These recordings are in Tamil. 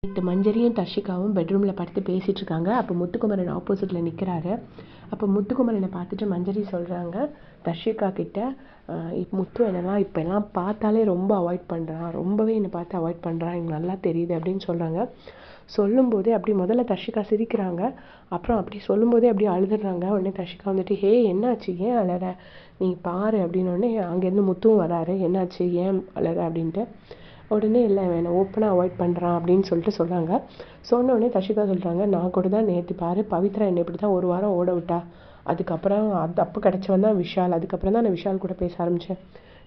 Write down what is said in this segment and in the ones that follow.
நேற்று மஞ்சரியும் தர்ஷிகாவும் பெட்ரூமில் படுத்து பேசிகிட்டு இருக்காங்க. அப்போ முத்துக்குமரன் ஆப்போசிட்டில் நிற்கிறாரு. அப்போ முத்துக்குமரனை பார்த்துட்டு மஞ்சரி சொல்கிறாங்க தர்ஷிகா கிட்ட, முத்து என்னன்னா இப்போல்லாம் பார்த்தாலே ரொம்ப அவாய்ட் பண்ணுறான், ரொம்பவே என்னை பார்த்து அவாய்ட் பண்ணுறான், எனக்கு நல்லா தெரியுது அப்படின்னு சொல்கிறாங்க. சொல்லும்போதே அப்படி முதல்ல தர்ஷிகா சிரிக்கிறாங்க, அப்புறம் அப்படி சொல்லும்போதே அப்படி அழுதுடுறாங்க. உடனே தர்ஷிகா வந்துட்டு, ஹே என்னாச்சு, ஏன் அழற, நீ பாரு அப்படின்னோடனே அங்கேருந்து முத்துவும் வராரு. என்னாச்சு, ஏன் அழற அப்படின்ட்டு. உடனே இல்லை வேணாம், ஓப்பனாக அவாய்ட் பண்ணுறான் அப்படின்னு சொல்கிறாங்க. சொன்ன உடனே தர்ஷிகா சொல்கிறாங்க, நான் கூட தான் நேற்று பாரு பவித்ரா என்னை இப்படி தான் ஒரு வாரம் ஓட விட்டா, அதுக்கப்புறம் அப்போ கிடச்சவன் தான் விஷால், அதுக்கப்புறம் தான் நான் விஷால் கூட பேச ஆரம்பித்தேன்.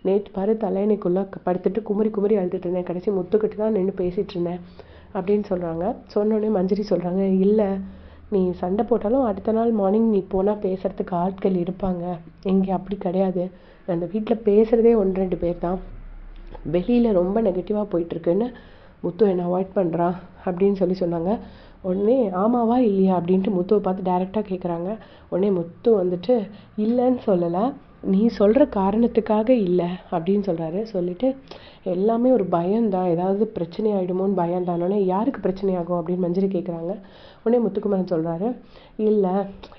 நேற்று பாரு தலையணைக்குள்ளே படுத்துட்டு குமரி அழுதுட்டு இருந்தேன், கடைசி முத்துக்கிட்டு தான் நின்று பேசிகிட்டு இருந்தேன் அப்படின்னு சொல்கிறாங்க. சொன்னோடனே மஞ்சரி சொல்கிறாங்க, இல்லை நீ சண்டை போட்டாலும் அடுத்த நாள் மார்னிங் நீ போனால் பேசுகிறதுக்கு ஆட்கள் இருப்பாங்க, இங்கே அப்படி கிடையாது, அந்த வீட்டில் பேசுகிறதே 1-2 பேர் தான், வெளியில் ரொம்ப நெகட்டிவாக போயிட்டுருக்குன்னு முத்து என்னை அவாய்ட் பண்ணுறான் அப்படின்னு சொன்னாங்க. உடனே ஆமாவா இல்லையா அப்படின்ட்டு முத்துவை பார்த்து டைரெக்டாக கேட்குறாங்க. உடனே முத்து வந்துட்டு இல்லைன்னு சொல்லலை, நீ சொல்கிற காரணத்துக்காக இல்லை அப்படின்னு சொல்கிறாரு. சொல்லிவிட்டு எல்லாமே ஒரு பயம்தான், ஏதாவது பிரச்சனை ஆகிடுமோன்னு பயம்தானோடனே யாருக்கு பிரச்சனை ஆகும் அப்படின்னு மஞ்சரி கேட்குறாங்க. உடனே முத்துக்குமரன் சொல்கிறாரு, இல்லை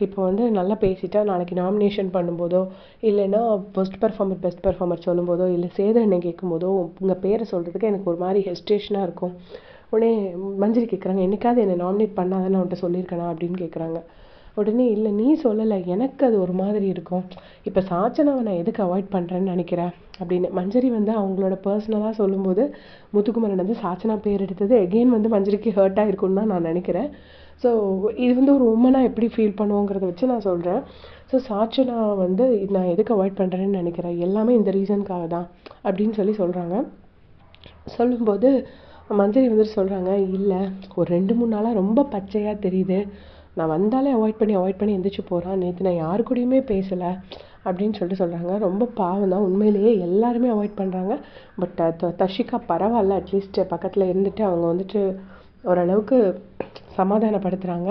இப்போ நல்லா பேசிட்டா நாளைக்கு நாமினேஷன் பண்ணும்போதோ இல்லைன்னா பெஸ்ட் பெர்ஃபார்மர் சொல்லும்போதோ இல்லை சேதனை கேட்கும்போதோ உங்கள் பேரை சொல்கிறதுக்கு எனக்கு ஒரு மாதிரி ஹெஸ்டேஷனாக இருக்கும். உடனே மஞ்சரி கேட்குறாங்க, என்னைக்காவது என்னை நாமினேட் பண்ணாதானே அவன்கிட்ட சொல்லியிருக்கேனா அப்படின்னு கேட்குறாங்க. உடனே இல்லை நீ சொல்லலை, எனக்கு அது ஒரு மாதிரி இருக்கும், இப்போ சாச்சனாவை நான் எதுக்கு அவாய்ட் பண்ணுறேன்னு நினைக்கிறேன் அப்படின்னு. மஞ்சரி அவங்களோட பர்சனலாக சொல்லும்போது முத்துக்குமரன் சாச்சனா பேர் எடுத்தது எகெயின் மஞ்சரிக்கு ஹர்ட்டாக இருக்குன்னு தான் நான் நினைக்கிறேன். ஸோ இது ஒரு உமனாக எப்படி ஃபீல் பண்ணுவோங்கிறத வச்சு நான் சொல்கிறேன். ஸோ சாச்சனா நான் எதுக்கு அவாய்ட் பண்ணுறேன்னு நினைக்கிறேன், எல்லாமே இந்த ரீசனுக்காக தான் அப்படின்னு சொல்கிறாங்க. சொல்லும்போது மஞ்சரி சொல்கிறாங்க, இல்லை ஒரு 2-3 நாளாக ரொம்ப பச்சையாக தெரியுது, நான் வந்தாலே அவாய்ட் பண்ணி எந்திரிச்சு போகிறான், நேற்று நான் யாரு கூடயுமே பேசலை அப்படின்னு சொல்கிறாங்க. ரொம்ப பாவம் தான், உண்மையிலேயே எல்லாருமே அவாய்ட் பண்ணுறாங்க. பட் தர்ஷிகா பரவாயில்ல, அட்லீஸ்ட் பக்கத்தில் இருந்துட்டு அவங்க ஓரளவுக்கு சமாதானப்படுத்துகிறாங்க.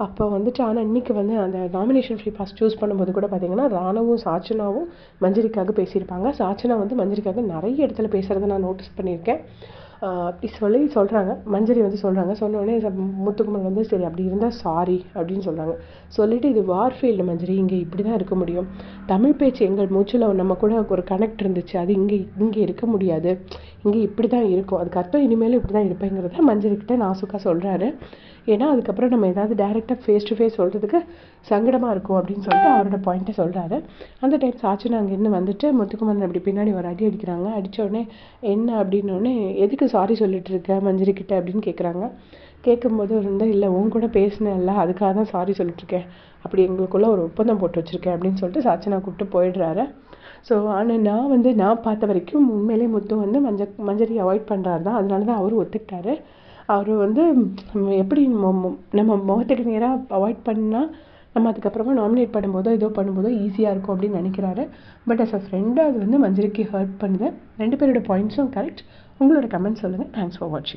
அப்போ ஆனால் இன்றைக்கி அந்த நாமினேஷன் ஃப்ரீ பாஸ் சூஸ் பண்ணும்போது கூட பார்த்திங்கன்னா ராணுவும் சாச்சனாவும் மஞ்சரிக்காக பேசியிருப்பாங்க. சாச்சனா மஞ்சரிக்காக நிறைய இடத்துல பேசுகிறத நான் நோட்டீஸ் பண்ணியிருக்கேன். அப்படி சொல்கிறாங்க. மஞ்சரி சொல்கிறாங்க. சொன்னோடனே முத்துக்குமரன் சரி அப்படி இருந்தால் சாரி அப்படின்னு சொல்கிறாங்க. சொல்லிவிட்டு இது வார்ஃபீல்டு மஞ்சரி, இங்கே இப்படி தான் இருக்க முடியும், தமிழ் பேச்சு எங்கள் மூச்சில் நம்ம கூட ஒரு கனெக்ட் இருந்துச்சு, அது இங்கே இருக்க முடியாது, இங்கே இப்படி தான் இருக்கும், அதுக்கு அர்த்தம் இனிமேலும் இப்படி தான் இருப்பேங்கிறத மஞ்சரிக்கிட்ட நாசுக்காக சொல்கிறாரு. ஏன்னா அதுக்கப்புறம் நம்ம ஏதாவது டைரெக்டாக ஃபேஸ் டு ஃபேஸ் சொல்கிறதுக்கு சங்கடமாக இருக்கும் அப்படின்னு சொல்லிட்டு அவரோட பாயிண்ட்டை சொல்கிறாரு. அந்த டைம் சாச்சனா அங்கேருந்து முத்துக்குமரன் அப்படி பின்னாடி ஒரு அடி அடிக்கிறாங்க. அடித்த உடனே என்ன அப்படின்னோடனே எதுக்கு சாரி சொல்லிட்டு இருக்க மஞ்சரிக்கிட்ட அப்படின்னு கேட்குறாங்க. கேட்கும்போது இல்லை உன் கூட பேசினேன்ல, அதுக்காக தான் சாரி சொல்லிட்டுருக்கேன், அப்படி எங்களுக்குள்ளே ஒரு ஒப்பந்தம் போட்டு வச்சுருக்கேன் அப்படின்னு சொல்லிட்டு சாச்சனா கூப்பிட்டு போயிடுறாரு. ஸோ ஆனால் நான் பார்த்த வரைக்கும் உண்மையிலே முத்து மஞ்சரி அவாய்ட் பண்ணுறாரு தான், அதனால தான் அவரும் ஒத்துக்கிட்டாரு. அவர் எப்படி நம்ம முகத்துக்கு நேராக அவாய்ட் பண்ணால் நம்ம அதுக்கப்புறமா நாமினேட் பண்ணும்போதோ ஈஸியாக இருக்கும் அப்படின்னு நினைக்கிறாரு. பட் அஸ் அ ஃப்ரெண்டு அது மஞ்சரிக்கு ஹர்ட் பண்ணுது. 2 பேரோட பாயிண்ட்ஸும் கரெக்ட். உங்களோட கமெண்ட் சொல்லுங்கள். தேங்க்ஸ் ஃபார் வாட்சிங்.